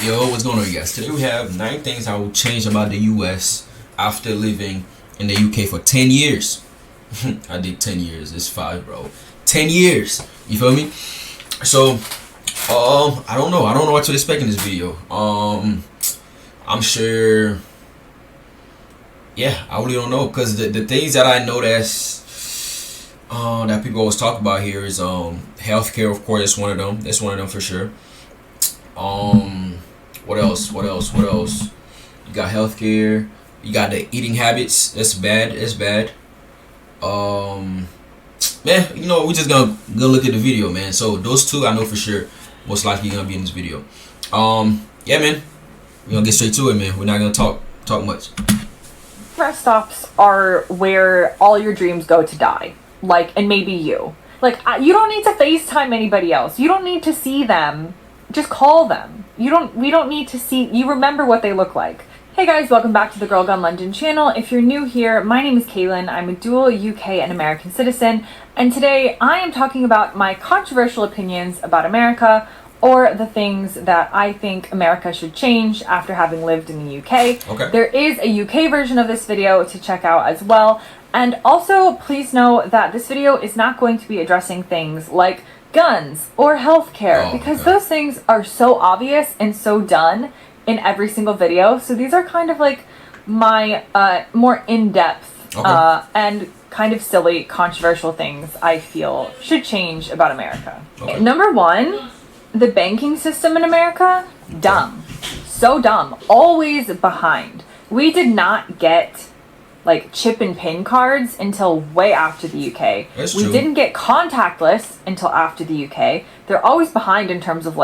Yo, what's going on, you guys? Today we have 9 things I will change about the US after living in the UK for 10 years. I did 10 years. It's 5, bro. 10 years. You feel me? So, I don't know. I don't know what to expect in this video. I'm sure. Yeah, I really don't know because the things that I know that people always talk about here is healthcare. Of course, that's one of them. That's one of them for sure. What else? What else? What else? You got healthcare. You got the eating habits. That's bad. That's bad. Man, we're just gonna look at the video, man. So those two I know for sure most likely gonna be in this video. Yeah, man. We're gonna get straight to it, man. We're not gonna talk much. Rest stops are where all your dreams go to die. And maybe you. You don't need to FaceTime anybody else. You don't need to see them. Just call them. We don't need to see. You remember what they look like. Hey guys, welcome back to the Girl Gone London channel. If you're new here, my name is Kaylin. I'm a dual UK and American citizen. And today I am talking about my controversial opinions about America, or the things that I think America should change after having lived in the UK. Okay. There is a UK version of this video to check out as well. And also, please know that this video is not going to be addressing things like guns or healthcare, because those things are so obvious and so done in every single video. So these are kind of like my more in-depth and kind of silly, controversial things I feel should change about America. Okay. Number one, the banking system in America, dumb. So dumb. Always behind. We did not get chip and pin cards until way after the UK. That's we true. didn't get contactless until after the UK. They're always behind in terms of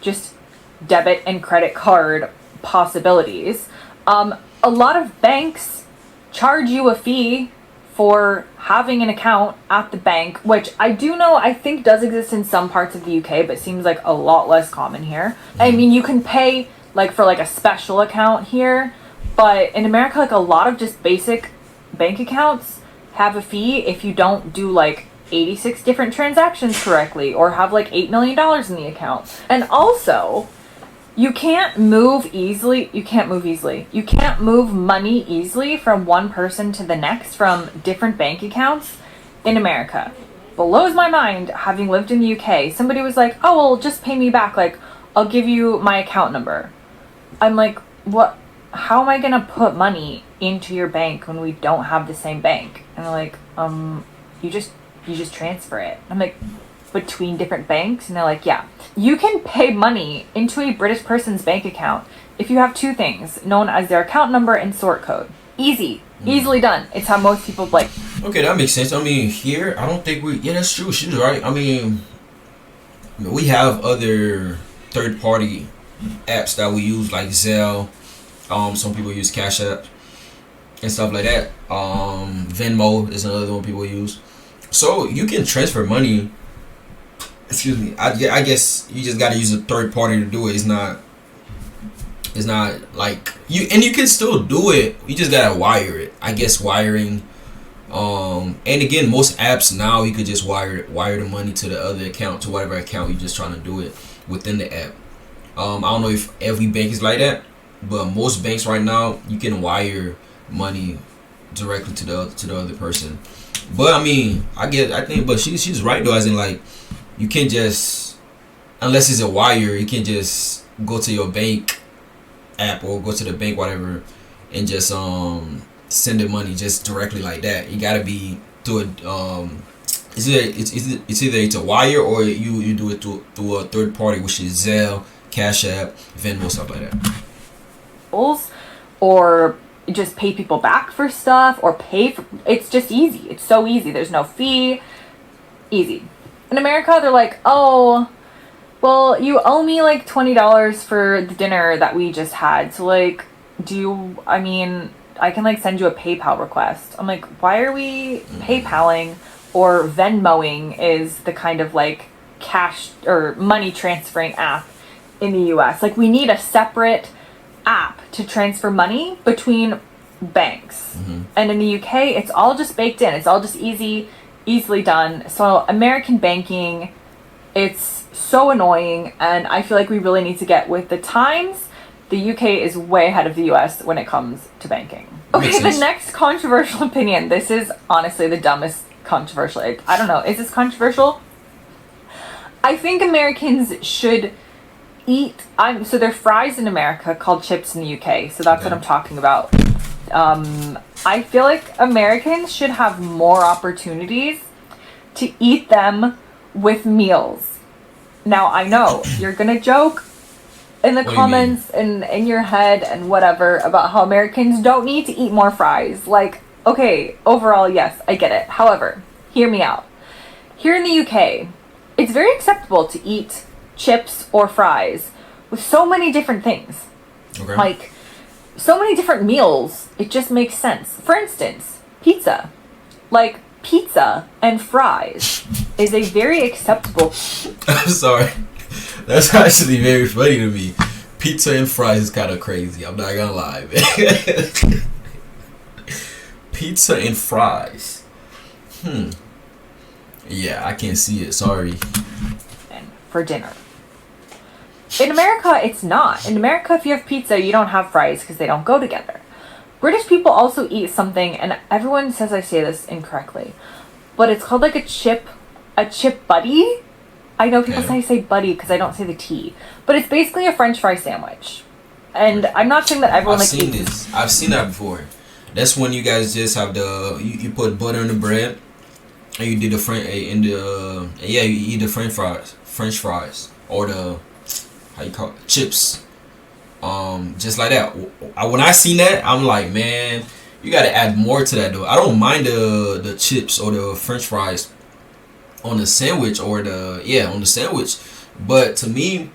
just debit and credit card possibilities. A lot of banks charge you a fee for having an account at the bank, which I think does exist in some parts of the UK, but seems like a lot less common here. I mean, you can pay for a special account here, but in America, a lot of just basic bank accounts have a fee if you don't do 86 different transactions correctly, or have $8 million in the account. And also, you can't move easily. You can't move money easily from one person to the next from different bank accounts in America. Blows my mind, having lived in the UK. Somebody was like, oh, well, just pay me back. I'll give you my account number. I'm like, what? How am I going to put money into your bank when we don't have the same bank? And they're like, you just transfer it. I'm like, between different banks? And they're like, yeah. You can pay money into a British person's bank account if you have two things known as their account number and sort code. Easily done. It's how most people Okay, that makes sense. I mean, here, I don't think yeah, that's true. She's right. I mean, we have other third-party apps that we use, like Zelle. Some people use Cash App and stuff like that. Venmo is another one people use. So you can transfer money. Excuse me. I guess you just got to use a third party to do it. It's not like you, and you can still do it. You just gotta wire it. I guess wiring. And again, most apps now you could just wire the money to the other account, to whatever account you're just trying to do it within the app. I don't know if every bank is like that, but most banks right now you can wire money directly to the other person. But I mean, but she's right though, as in you can't just, unless it's a wire, you can't just go to your bank app or go to the bank whatever and just send the money just directly like that. You gotta be through it's either a wire, or you do it through a third party, which is Zelle, Cash App, Venmo, stuff like that. Or just pay people back for stuff, or it's just easy. It's so easy. There's no fee. Easy. In America, they're like, oh, well, you owe me $20 for the dinner that we just had. So I can send you a PayPal request. I'm like, why are we PayPaling, or Venmoing is the kind of cash or money transferring app in the US. We need a separate app to transfer money between banks. And in the UK, it's all just baked in. It's all just easily done. So American banking It's so annoying, and I feel like we really need to get with the times. The UK is way ahead of the US when it comes to banking. Okay, Makes the sense. next controversial opinion. This is honestly the dumbest controversial. I don't know. Is this controversial? I think Americans should eat. So there are fries in America called chips in the UK. So that's what Okay. I'm talking about. I feel like Americans should have more opportunities to eat them with meals. Now I know you're gonna joke in the What do you comments and in your head and whatever about how Americans don't need to eat more fries. Like, okay, overall, yes, I get it. However, hear me out. Here in the UK, it's very acceptable to eat chips or fries with so many different things. Okay. Like, so many different meals. It just makes sense. For instance, pizza. Like, pizza and fries is a very acceptable. I'm sorry. That's actually very funny to me. Pizza and fries is kind of crazy. I'm not gonna lie, man. Pizza and fries. Yeah, I can't see it. Sorry. For dinner. In America, it's not. In America, if you have pizza, you don't have fries because they don't go together. British people also eat something, and everyone says I say this incorrectly, but it's called like a chip buddy. I know people Okay. say buddy because I don't say the T, but it's basically a French fry sandwich. And I'm not saying that everyone I've like seen eats. this. I've seen that before. That's when you guys just have you put butter in the bread, and you do the you eat the French fries, or the how you call it, chips. Just like that. When I seen that, I'm like, man, you got to add more to that though. I don't mind the chips or the French fries on the sandwich on the sandwich, but to me,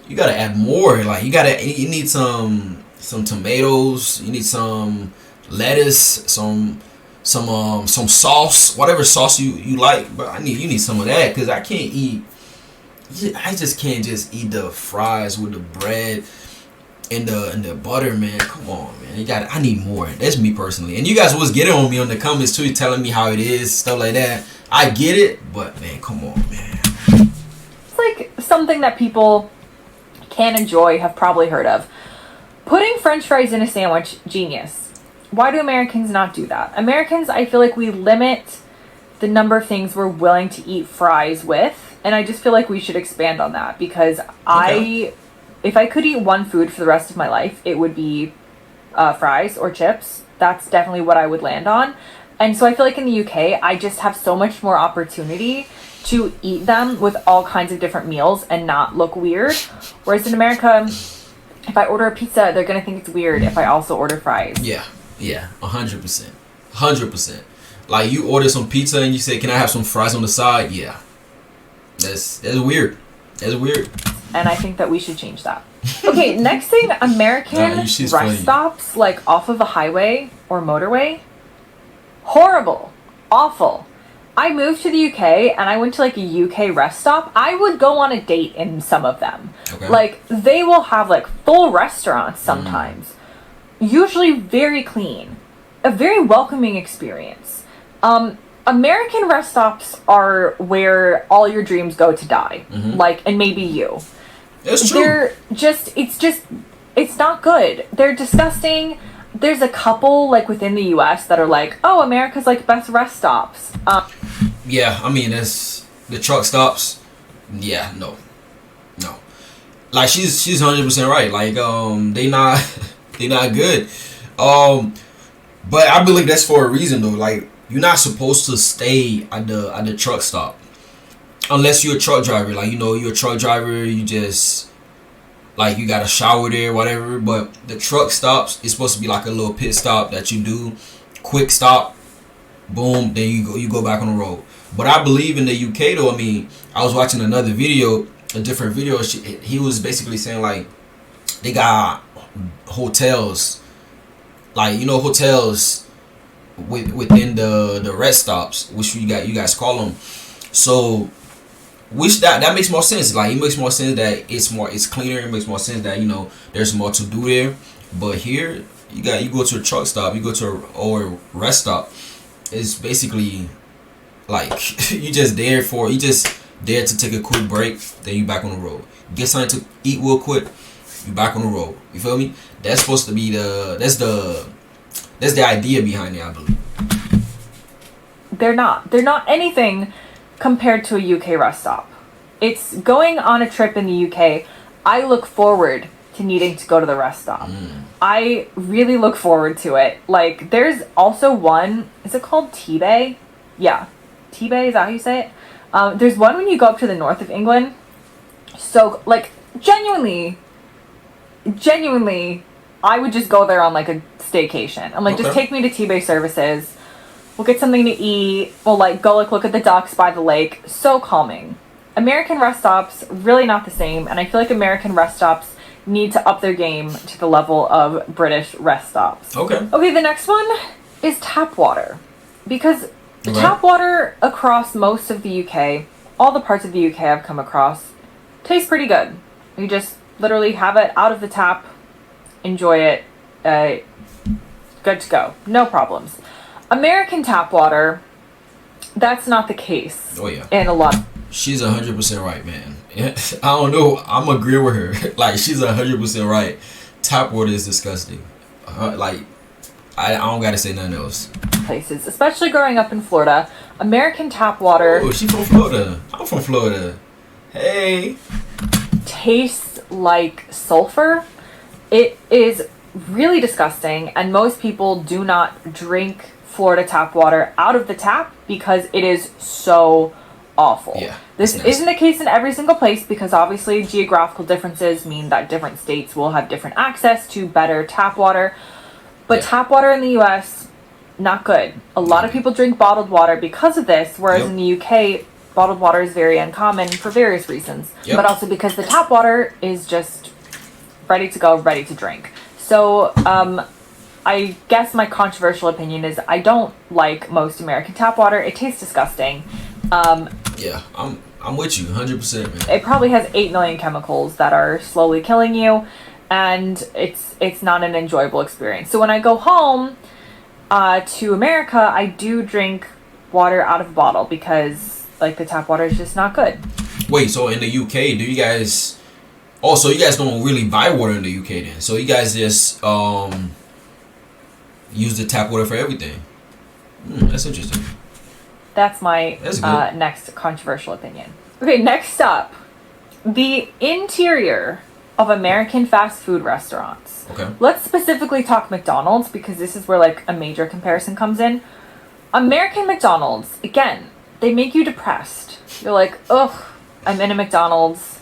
you got to add more. Like you need some tomatoes, you need some lettuce, some sauce, whatever sauce you like. But you need some of that because I can't eat. I just can't just eat the fries with the bread and the butter, man. Come on, man. I need more. That's me personally. And you guys was getting on me on the comments too, telling me how it is, stuff like that. I get it, but man, come on, man. It's like something that people can enjoy, have probably heard of. Putting French fries in a sandwich, genius. Why do Americans not do that? Americans, I feel like we limit the number of things we're willing to eat fries with, and I just feel like we should expand on that because if I could eat one food for the rest of my life, it would be fries or chips. That's definitely what I would land on. And so I feel like in the UK, I just have so much more opportunity to eat them with all kinds of different meals and not look weird. Whereas in America, if I order a pizza, they're going to think it's weird if I also order fries. Yeah, 100%. Like you order some pizza and you say, "Can I have some fries on the side?" Yeah, that's weird. That's weird. And I think that we should change that. Okay, next thing, American she's rest funny. stops, like off of a highway or motorway. Horrible. Awful. I moved to the UK and I went to like a UK rest stop. I would go on a date in some of them. Okay. Like, they will have like full restaurants sometimes. Usually very clean. A very welcoming experience. American rest stops are where all your dreams go to die. Like, and maybe you. It's true. It's not good. They're disgusting. There's a couple like within the US that are like, oh, America's like best rest stops. Yeah, I mean that's the truck stops. Yeah, no. Like she's 100% right. Like they not good. But I believe that's for a reason though. Like you're not supposed to stay at the truck stop unless you're a truck driver. Like you're a truck driver. You just like you got a shower there, whatever. But the truck stops is supposed to be like a little pit stop that you do, quick stop, boom, then you go back on the road. But I believe in the UK though. I mean, I was watching a different video. He was basically saying like they got hotels, like hotels within the rest stops, which you guys call them. So which that makes more sense. Like it makes more sense that it's cleaner. It makes more sense that there's more to do there. But here you go to a truck stop, you go to a rest stop. It's basically like you just there to take a quick break, then you back on the road. Get something to eat real quick, you back on the road. You feel me? That's supposed to be that's the idea behind it, I believe. They're not. They're not anything compared to a UK rest stop. It's going on a trip in the UK. I look forward to needing to go to the rest stop. I really look forward to it. Like, there's also one, is it called T-Bay? Yeah. T-Bay, is that how you say it? There's one when you go up to the north of England. So, like, genuinely, I would just go there on, like, a staycation. I'm like, just take me to T-Bay services. We'll get something to eat. We'll, like, go, like, look at the ducks by the lake. So calming. American rest stops, really not the same. And I feel like American rest stops need to up their game to the level of British rest stops. Okay. Okay, the next one is tap water. Because tap water across most of the UK, all the parts of the UK I've come across, tastes pretty good. You just literally have it out of the tap, enjoy it, good to go. No problems. American tap water, that's not the case. Oh, yeah. In a lot. She's 100% right, man. I don't know. I'm agreeing with her. Like, she's 100% right. Tap water is disgusting. Like, I don't gotta say nothing else. Places, especially growing up in Florida, American tap water. Oh, she's from Florida. I'm from Florida. Hey. Tastes like sulfur. It is really disgusting, and most people do not drink Florida tap water out of the tap because it is so awful. Yeah, this isn't the case in every single place because obviously geographical differences mean that different states will have different access to better tap water. But tap water in the US, not good. A lot of people drink bottled water because of this, whereas in the UK, bottled water is very uncommon for various reasons. But also because the tap water is just ready to go, ready to drink. So, I guess my controversial opinion is I don't like most American tap water. It tastes disgusting. Yeah, I'm with you 100%, man. It probably has 8 million chemicals that are slowly killing you, and it's not an enjoyable experience. So when I go home to America, I do drink water out of a bottle because like the tap water is just not good. Wait, so in the UK, do you guys? Oh, so you guys don't really buy water in the UK then? So you guys just use the tap water for everything? That's interesting. That's my next controversial opinion. Okay, next up, the interior of American fast food restaurants. Okay. Let's specifically talk McDonald's because this is where like a major comparison comes in. American McDonald's, again, they make you depressed. You're like, ugh, I'm in a McDonald's.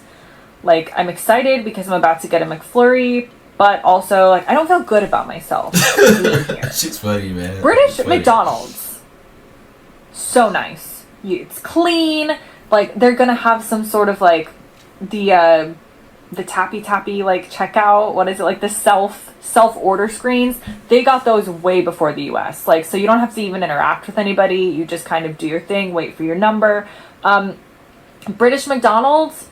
Like, I'm excited because I'm about to get a McFlurry, but also, like, I don't feel good about myself being here. She's funny, man. British McDonald's, so nice. It's clean. Like, they're gonna have some sort of, like, the tappy, like, checkout. What is it? Like, the self-order screens. They got those way before the US. Like, so you don't have to even interact with anybody. You just kind of do your thing, wait for your number. British McDonald's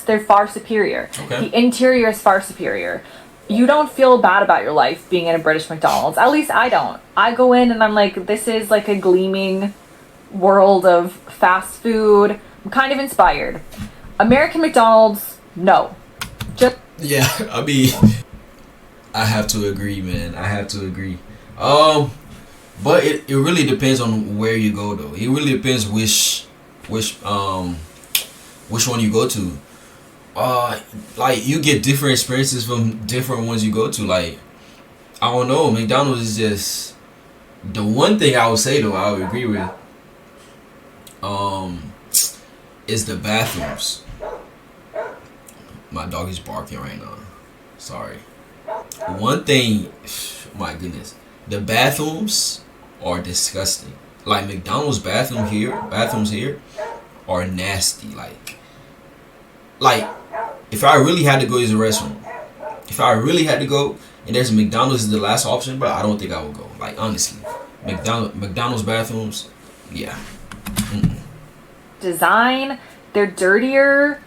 they're far superior. Okay. The interior is far superior. You don't feel bad about your life being in a British McDonald's. At least I don't. I go in and I'm like, this is like a gleaming world of fast food. I'm kind of inspired. American McDonald's, no. Yeah, I mean, I have to agree, man. I have to agree. But it really depends on where you go, though. It really depends which one you go to. Like, you get different experiences from different ones you go to. Like, I don't know, McDonald's is just the one thing I would say, though, I would agree with is the bathrooms. My dog is barking right now, sorry. One thing, my goodness, the bathrooms are disgusting. Like, McDonald's bathrooms here are nasty. Like, if I really had to go use a restroom, if I really had to go, and there's a McDonald's is the last option, but I don't think I would go. Like, honestly, McDonald's bathrooms, yeah. Design, they're dirtier.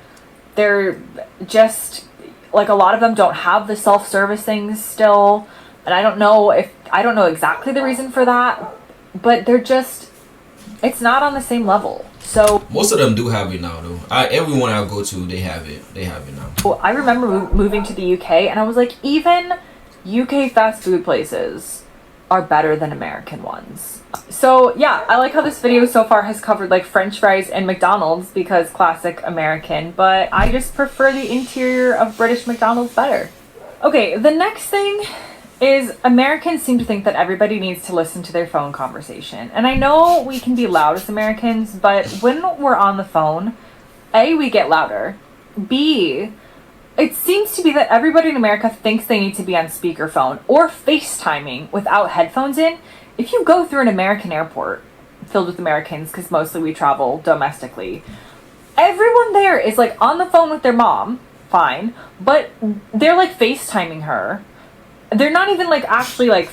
They're just, like, a lot of them don't have the self-service things still. And I don't know exactly the reason for that, but they're just, it's not on the same level. So Most of them do have it now, though. Everyone I go to, they have it. They have it now. I remember moving to the UK, and I was like, even UK fast food places are better than American ones. So yeah, I like how this video so far has covered like French fries and McDonald's because classic American, but I just prefer the interior of British McDonald's better. Okay, the next thing is Americans seem to think that everybody needs to listen to their phone conversation. And I know we can be loud as Americans, but when we're on the phone, A, we get louder. B, it seems to be that everybody in America thinks they need to be on speakerphone or FaceTiming without headphones in. If you go through an American airport filled with Americans, because mostly we travel domestically, everyone there is like on the phone with their mom, fine, but they're like FaceTiming her. They're not even like actually like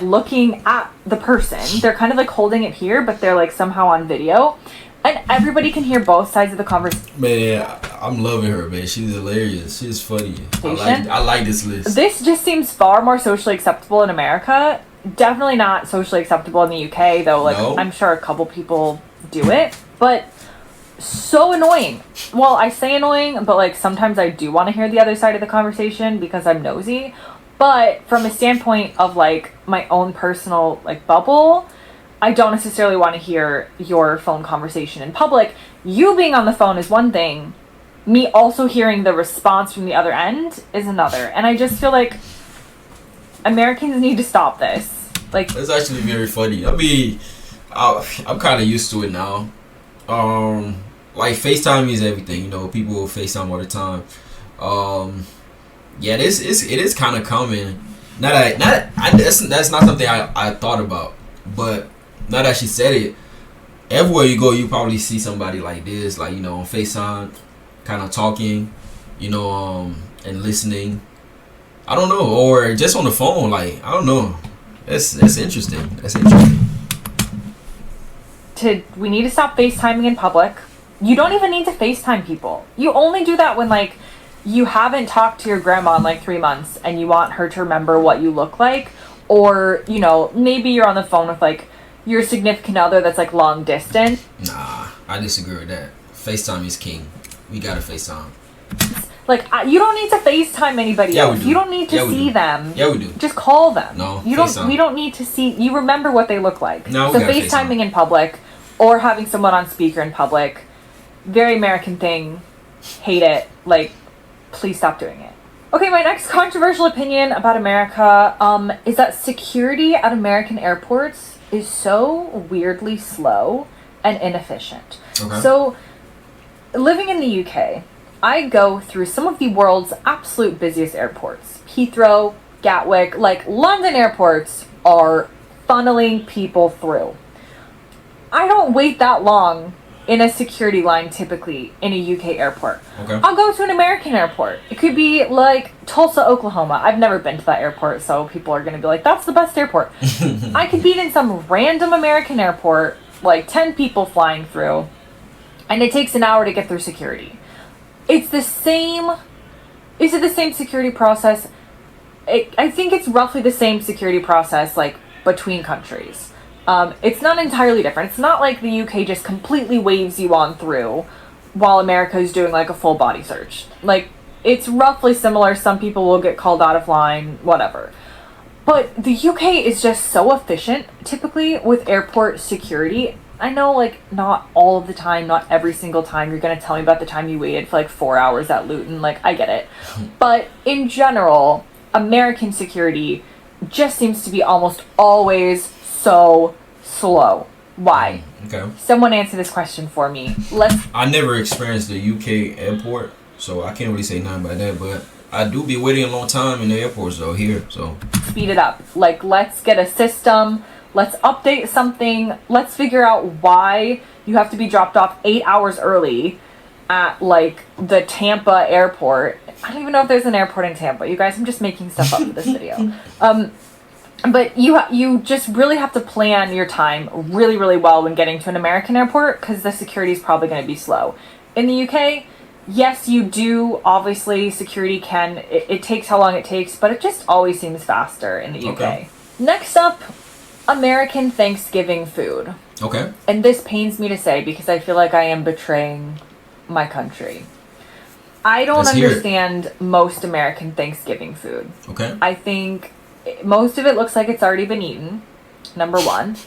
looking at the person. They're kind of like holding it here, but they're like somehow on video. And everybody can hear both sides of the conversation. Man, I'm loving her, man. She's hilarious. She's funny. I like this list. This just seems far more socially acceptable in America. Definitely not socially acceptable in the UK, though. Like, no. I'm sure a couple people do it. But so annoying. Well, I say annoying, but like sometimes I do want to hear the other side of the conversation because I'm nosy. But from a standpoint of like my own personal like bubble, I don't necessarily want to hear your phone conversation in public. You being on the phone is one thing. Me also hearing the response from the other end is another. And I just feel like Americans need to stop this. Like, it's actually very funny. I mean, I'm kind of used to it now. Like FaceTime is everything. You know, people will FaceTime all the time. Yeah, it is kind of common. That's not something I thought about, but now that she said it, everywhere you go, you probably see somebody like this, like, you know, on FaceTime, kind of talking, you know, and listening. I don't know, or just on the phone, like, I don't know. That's interesting. That's interesting. We need to stop FaceTiming in public. You don't even need to FaceTime people. You only do that when, like, you haven't talked to your grandma in, like, 3 months and you want her to remember what you look like. Or, you know, maybe you're on the phone with, like, your significant other that's, like, long distance. Nah, I disagree with that. FaceTime is king. We gotta FaceTime. Like, you don't need to FaceTime anybody else. We do. You don't need to see them. Yeah, we do. Just call them. No, you FaceTime. don't. We don't need to see. You remember what they look like. No, so we gotta FaceTiming FaceTime. in public or having someone on speaker in public, very American thing. Hate it. Like, please stop doing it. Okay, my next controversial opinion about America is that security at American airports is so weirdly slow and inefficient. Okay. So, living in the UK, I go through some of the world's absolute busiest airports. Heathrow, Gatwick, like London airports are funneling people through. I don't wait that long in a security line typically in a UK airport. Okay. I'll go to an American airport. It could be like Tulsa, Oklahoma. I've never been to that airport, so people are going to be like, that's the best airport. I could be in some random American airport, like 10 people flying through, and it takes an hour to get through security. It's the same. Is it the same security process? I think it's roughly the same security process, like, between countries. It's not entirely different. It's not like the UK just completely waves you on through while America is doing, like, a full body search. Like, it's roughly similar. Some people will get called out of line, whatever. But the UK is just so efficient, typically, with airport security. I know, like, not all of the time, not every single time you're going to tell me about the time you waited for, like, 4 hours at Luton. Like, I get it. But in general, American security just seems to be almost always so slow. Why? Okay. Someone answer this question for me. I never experienced the UK airport, so I can't really say nothing about that, but I do be waiting a long time in the airports, though, here, so. Speed it up. Like, let's get a system. Let's update something. Let's figure out why you have to be dropped off 8 hours early at, like, the Tampa airport. I don't even know if there's an airport in Tampa. You guys, I'm just making stuff up for this video. But you just really have to plan your time really, really well when getting to an American airport because the security is probably going to be slow. In the UK, yes, you do. Obviously, security it takes how long it takes, but it just always seems faster in the UK. Okay. Next up, American Thanksgiving food. Okay. And this pains me to say because I feel like I am betraying my country. I don't Let's hear it. understand most American Thanksgiving food. Okay. I think most of it looks like it's already been eaten. Number one.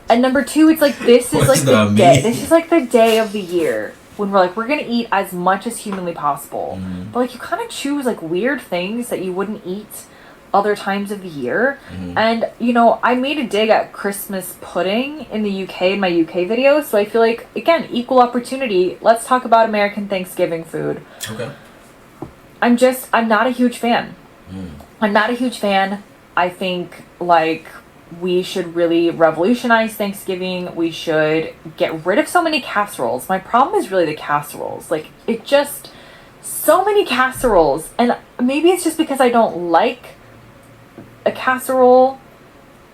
And number two, it's like this is What like does the that day. mean? This is like the day of the year when we're like we're gonna eat as much as humanly possible. Mhm. But like you kind of choose like weird things that you wouldn't eat other times of the year. Mhm. And you know, I made a dig at Christmas pudding in the UK in my UK video, so I feel like again equal opportunity. Let's talk about American Thanksgiving food. Okay. I'm not a huge fan. Mm. I'm not a huge fan. I think like we should really revolutionize Thanksgiving. We should get rid of so many casseroles. My problem is really the casseroles. Like it just so many casseroles, and maybe it's just because I don't like a casserole.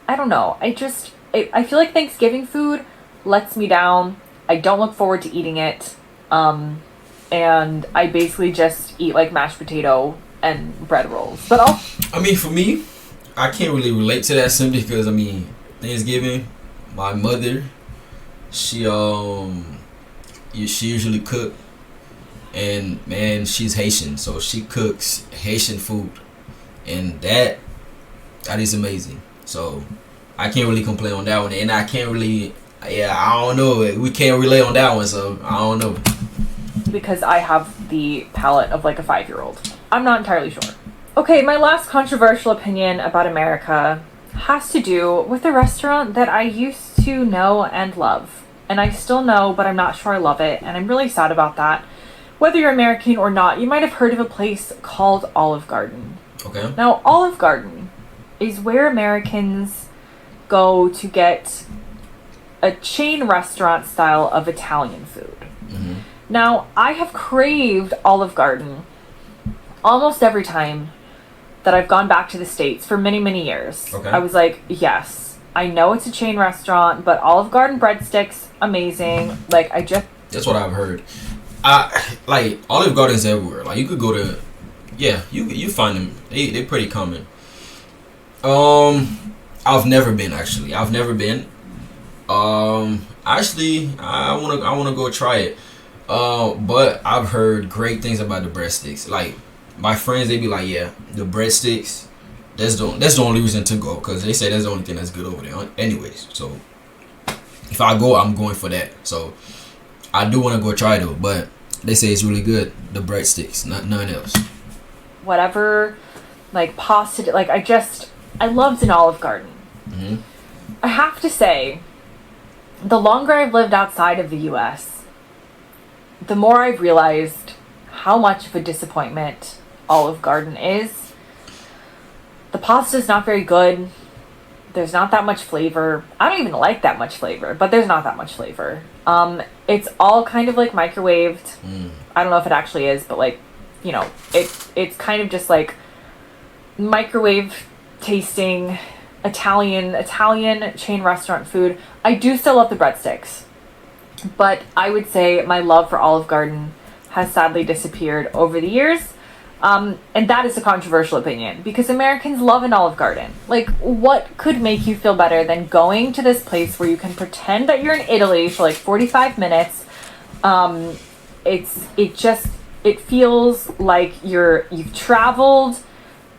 I don't know. I feel like Thanksgiving food lets me down. I don't look forward to eating it. And I basically just eat like mashed potato and bread rolls. But I mean, for me, I can't really relate to that simply because I mean, Thanksgiving, my mother, she she usually cook, and man, she's Haitian, so she cooks Haitian food, and that is amazing. So I can't really complain on that one, and I can't really, yeah, I don't know, we can't relate on that one, so I don't know. because I have the palate of like a 5-year-old. I'm not entirely sure. Okay, my last controversial opinion about America has to do with a restaurant that I used to know and love. And I still know, but I'm not sure I love it, and I'm really sad about that. Whether you're American or not, you might have heard of a place called Olive Garden. Okay. Now, Olive Garden is where Americans go to get a chain restaurant style of Italian food. Mm-hmm. Now, I have craved Olive Garden almost every time that I've gone back to the States for many, many years. Okay. I was like, yes, I know it's a chain restaurant, but Olive Garden breadsticks, amazing. Like, That's what I've heard. Like Olive Gardens everywhere. Like you could go to, yeah, you find them. They're pretty common. I've never been actually. I've never been. Actually, I wanna go try it. But I've heard great things about the breadsticks. Like my friends, they be like, yeah, the breadsticks. That's the only reason to go, because they say that's the only thing that's good over there. Anyways, so if I go, I'm going for that. So I do want to go try it though, but they say it's really good. The breadsticks, none else. whatever, like pasta, like I loved an Olive Garden. Hmm. I have to say, the longer I've lived outside of the US, the more I've realized how much of a disappointment Olive Garden is. The pasta's not very good. There's not that much flavor. I don't even like that much flavor, but there's not that much flavor. It's all kind of like microwaved. I don't know if it actually is, but like, you know, it's kind of just like microwave tasting Italian chain restaurant food. I do still love the breadsticks, but I would say my love for Olive Garden has sadly disappeared over the years. And that is a controversial opinion because Americans love an Olive Garden. Like, what could make you feel better than going to this place where you can pretend that you're in Italy for like 45 minutes? It feels like you've traveled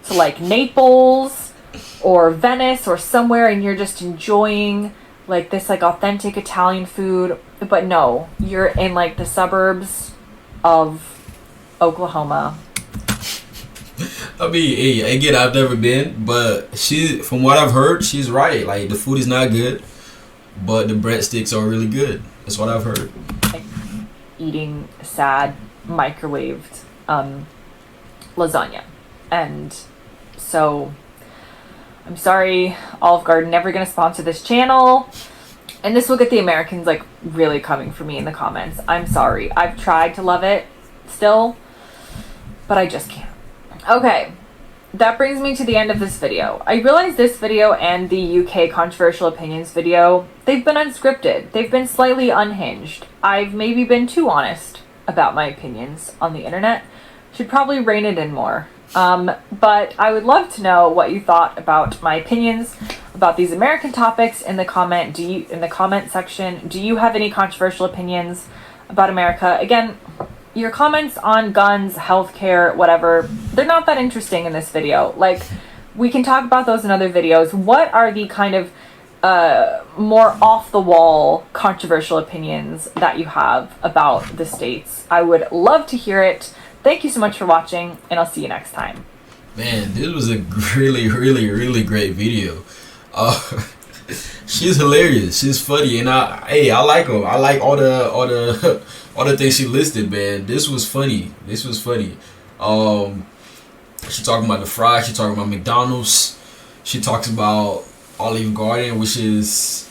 to like Naples or Venice or somewhere, and you're just enjoying like this like authentic Italian food. But no, you're in like the suburbs of Oklahoma. I mean, hey, again, I've never been, but from what I've heard, she's right. Like the food is not good, but the breadsticks are really good. That's what I've heard. Like eating sad microwaved lasagna, and so I'm sorry, Olive Garden, never gonna sponsor this channel, and this will get the Americans like really coming for me in the comments. I'm sorry. I've tried to love it still, but I just can't. Okay, that brings me to the end of this video. I realize this video and the UK controversial opinions video, they've been unscripted. They've been slightly unhinged. I've maybe been too honest about my opinions on the internet. Should probably rein it in more. But I would love to know what you thought about my opinions about these American topics in the comment section. Do you have any controversial opinions about America? Again, your comments on guns, healthcare, whatever, they're not that interesting in this video. Like, we can talk about those in other videos. What are the kind of more off the wall controversial opinions that you have about the states? I would love to hear it. Thank you so much for watching, and I'll see you next time. Man, this was a really great video. She's hilarious. She's funny, and I like her. I like all the all the things she listed, man. This was funny. She talking about the fries. She talking about McDonald's. She talks about Olive Garden, which is,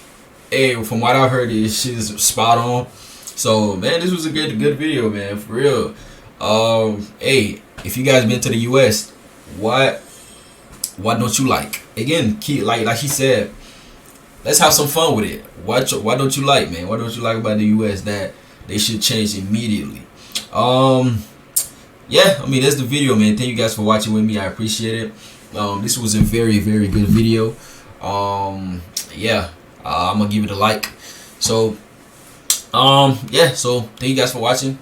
from what I heard, she's spot on. So, man, this was a good video, man, for real. If you guys been to the U.S., what don't you like? Again, like she said, let's have some fun with it. What don't you like, man? What don't you like about the U.S. that they should change immediately? Yeah, I mean, that's the video, man. Thank you guys for watching with me. I appreciate it. This was a very good video. Yeah, I'm gonna give it a like. So yeah, so thank you guys for watching.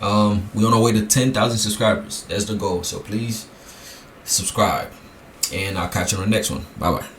We're on our way to 10,000 subscribers. That's the goal. So please subscribe, and I'll catch you on the next one. Bye bye.